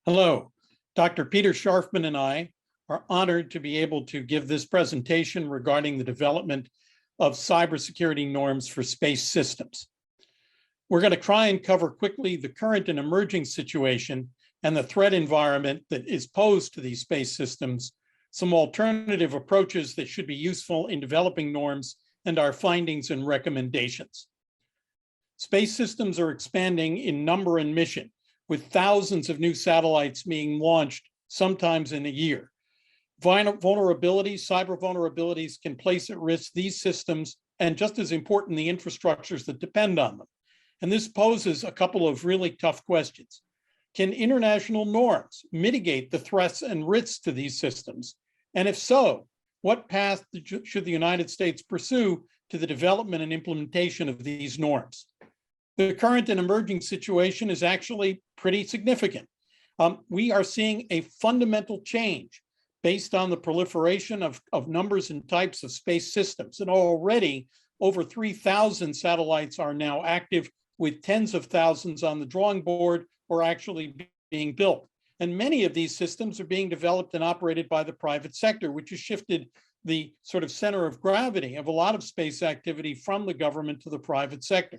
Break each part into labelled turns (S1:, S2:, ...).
S1: Hello, Dr. Peter Sharfman and I are honored to be able to give this presentation regarding the development of cybersecurity norms for space systems. We're going to try and cover quickly the current and emerging situation and the threat environment that is posed to these space systems, some alternative approaches that should be useful in developing norms, and our findings and recommendations. Space systems are expanding in number and mission, with thousands of new satellites being launched sometimes in a year. Vulnerabilities, cyber vulnerabilities can place at risk these systems and, just as important, the infrastructures that depend on them. And this poses a couple of really tough questions. Can international norms mitigate the threats and risks to these systems? And if so, what path should the United States pursue to the development and implementation of these norms? The current and emerging situation is actually pretty significant. We are seeing a fundamental change based on the proliferation of numbers and types of space systems. And already over 3,000 satellites are now active, with tens of thousands on the drawing board or actually being built. And many of these systems are being developed and operated by the private sector, which has shifted the sort of center of gravity of a lot of space activity from the government to the private sector.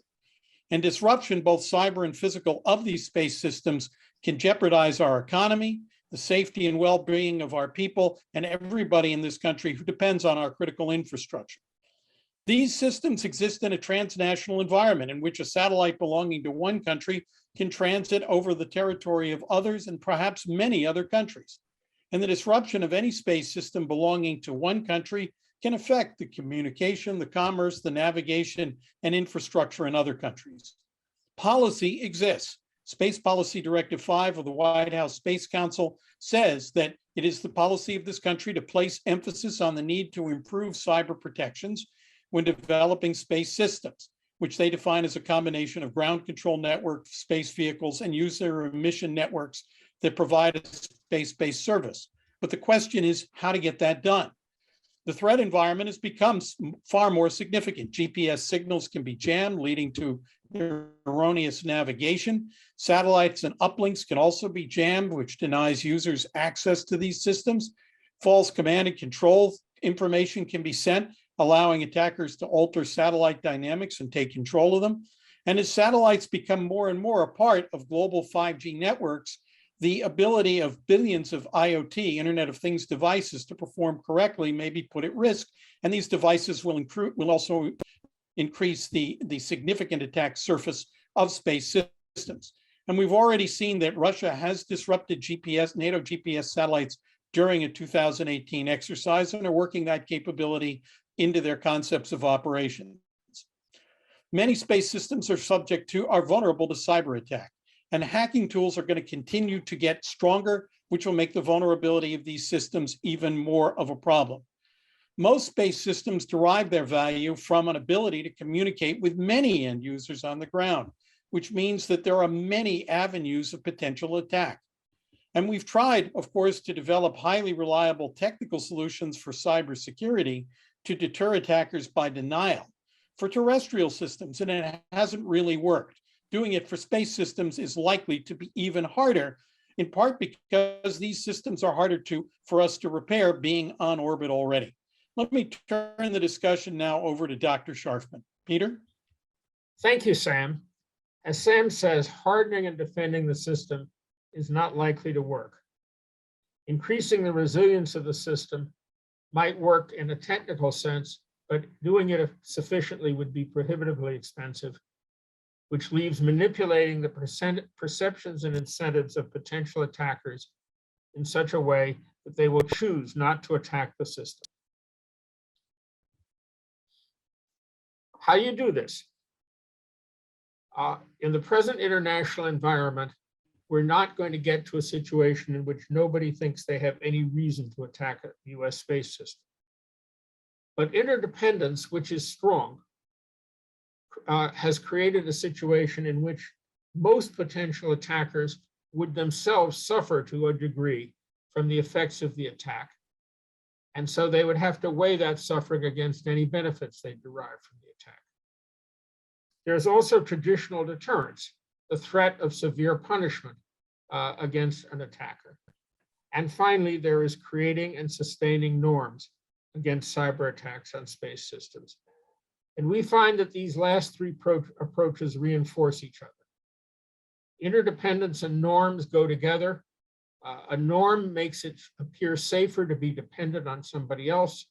S1: And disruption, both cyber and physical, of these space systems can jeopardize our economy, the safety and well-being of our people, and everybody in this country who depends on our critical infrastructure. These systems exist in a transnational environment in which a satellite belonging to one country can transit over the territory of others and perhaps many other countries. And the disruption of any space system belonging to one country can affect the communication, the commerce, the navigation, and infrastructure in other countries. Policy exists. Space Policy Directive 5 of the White House Space Council says that it is the policy of this country to place emphasis on the need to improve cyber protections when developing space systems, which they define as a combination of ground control network, space vehicles, and user mission networks that provide a space-based service. But the question is how to get that done. The threat environment has become far more significant. GPS signals can be jammed, leading to erroneous navigation. Satellites and uplinks can also be jammed, which denies users access to these systems. False command and control information can be sent, allowing attackers to alter satellite dynamics and take control of them. And as satellites become more and more a part of global 5G networks, the ability of billions of IoT, Internet of Things devices, to perform correctly may be put at risk. And these devices will also increase the significant attack surface of space systems. And we've already seen that Russia has disrupted NATO GPS satellites during a 2018 exercise and are working that capability into their concepts of operations. Many space systems are vulnerable to cyber attack. And hacking tools are going to continue to get stronger, which will make the vulnerability of these systems even more of a problem. Most space systems derive their value from an ability to communicate with many end users on the ground, which means that there are many avenues of potential attack. And we've tried, of course, to develop highly reliable technical solutions for cybersecurity to deter attackers by denial for terrestrial systems, and it hasn't really worked. Doing it for space systems is likely to be even harder, in part because these systems are harder for us to repair being on orbit already. Let me turn the discussion now over to Dr. Sharfman. Peter?
S2: Thank you, Sam. As Sam says, hardening and defending the system is not likely to work. Increasing the resilience of the system might work in a technical sense, but doing it sufficiently would be prohibitively expensive, which leaves manipulating the perceptions and incentives of potential attackers in such a way that they will choose not to attack the system. How do you do this? In the present international environment, we're not going to get to a situation in which nobody thinks they have any reason to attack a US space system. But interdependence, which is strong, has created a situation in which most potential attackers would themselves suffer to a degree from the effects of the attack. And so they would have to weigh that suffering against any benefits they derive from the attack. There's also traditional deterrence, the threat of severe punishment against an attacker. And finally, there is creating and sustaining norms against cyber attacks on space systems. And we find that these last three approaches reinforce each other. Interdependence and norms go together. A norm makes it appear safer to be dependent on somebody else,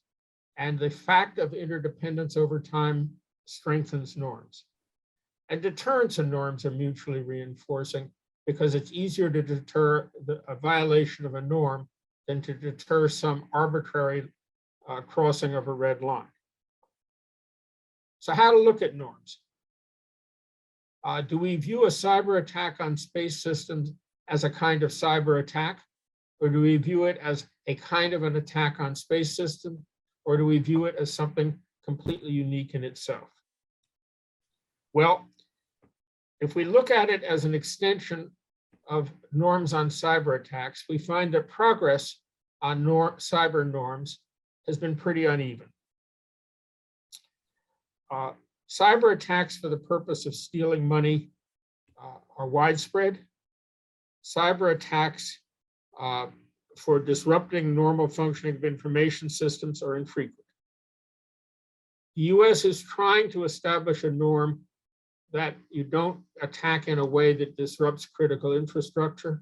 S2: and the fact of interdependence over time strengthens norms. And deterrence and norms are mutually reinforcing because it's easier to deter a violation of a norm than to deter some arbitrary crossing of a red line. So how to look at norms? Do we view a cyber attack on space systems as a kind of cyber attack? Or do we view it as a kind of an attack on space systems? Or do we view it as something completely unique in itself? Well, if we look at it as an extension of norms on cyber attacks, we find that progress on cyber norms has been pretty uneven. Cyber attacks for the purpose of stealing money are widespread. Cyber attacks for disrupting normal functioning of information systems are infrequent. The US is trying to establish a norm that you don't attack in a way that disrupts critical infrastructure.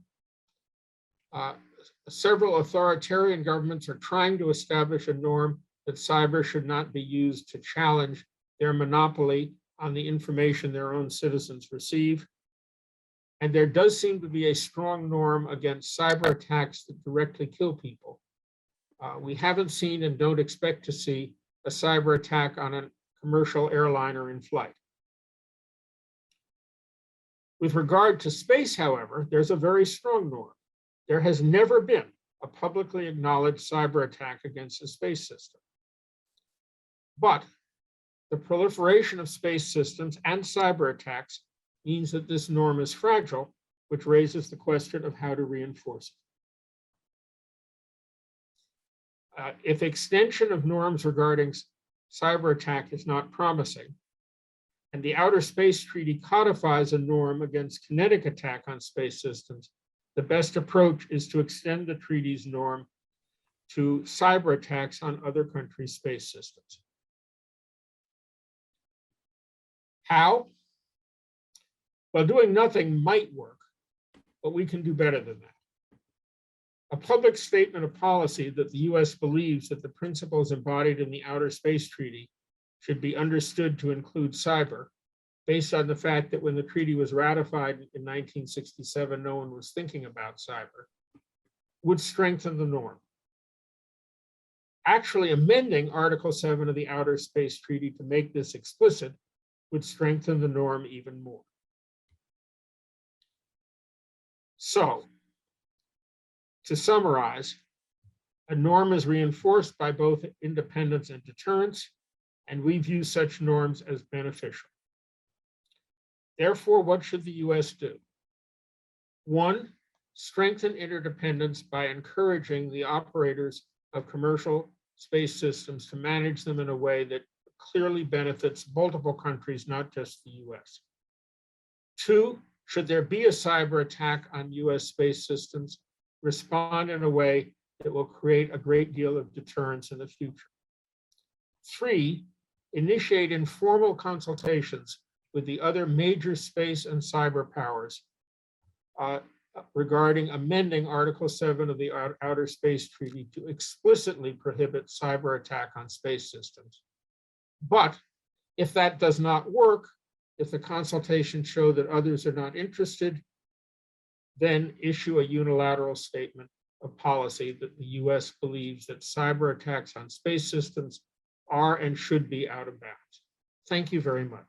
S2: Several authoritarian governments are trying to establish a norm that cyber should not be used to challenge their monopoly on the information their own citizens receive. And there does seem to be a strong norm against cyber attacks that directly kill people. We haven't seen and don't expect to see a cyber attack on a commercial airliner in flight. With regard to space, however, there's a very strong norm. There has never been a publicly acknowledged cyber attack against a space system. But the proliferation of space systems and cyber attacks means that this norm is fragile, which raises the question of how to reinforce it. If extension of norms regarding cyber attack is not promising, and the Outer Space Treaty codifies a norm against kinetic attack on space systems, the best approach is to extend the treaty's norm to cyber attacks on other countries' space systems. How? Well, doing nothing might work, but we can do better than that. A public statement of policy that the US believes that the principles embodied in the Outer Space Treaty should be understood to include cyber, based on the fact that when the treaty was ratified in 1967, no one was thinking about cyber, would strengthen the norm. Actually, amending Article 7 of the Outer Space Treaty to make this explicit would strengthen the norm even more. So, to summarize, a norm is reinforced by both independence and deterrence, and we view such norms as beneficial. Therefore, what should the US do? One, strengthen interdependence by encouraging the operators of commercial space systems to manage them in a way that clearly benefits multiple countries, not just the US. Two, should there be a cyber attack on US space systems, respond in a way that will create a great deal of deterrence in the future. Three, initiate informal consultations with the other major space and cyber powers regarding amending Article 7 of the Outer Space Treaty to explicitly prohibit cyber attack on space systems. But if that does not work, if the consultations show that others are not interested, then issue a unilateral statement of policy that the US believes that cyber attacks on space systems are and should be out of bounds. Thank you very much.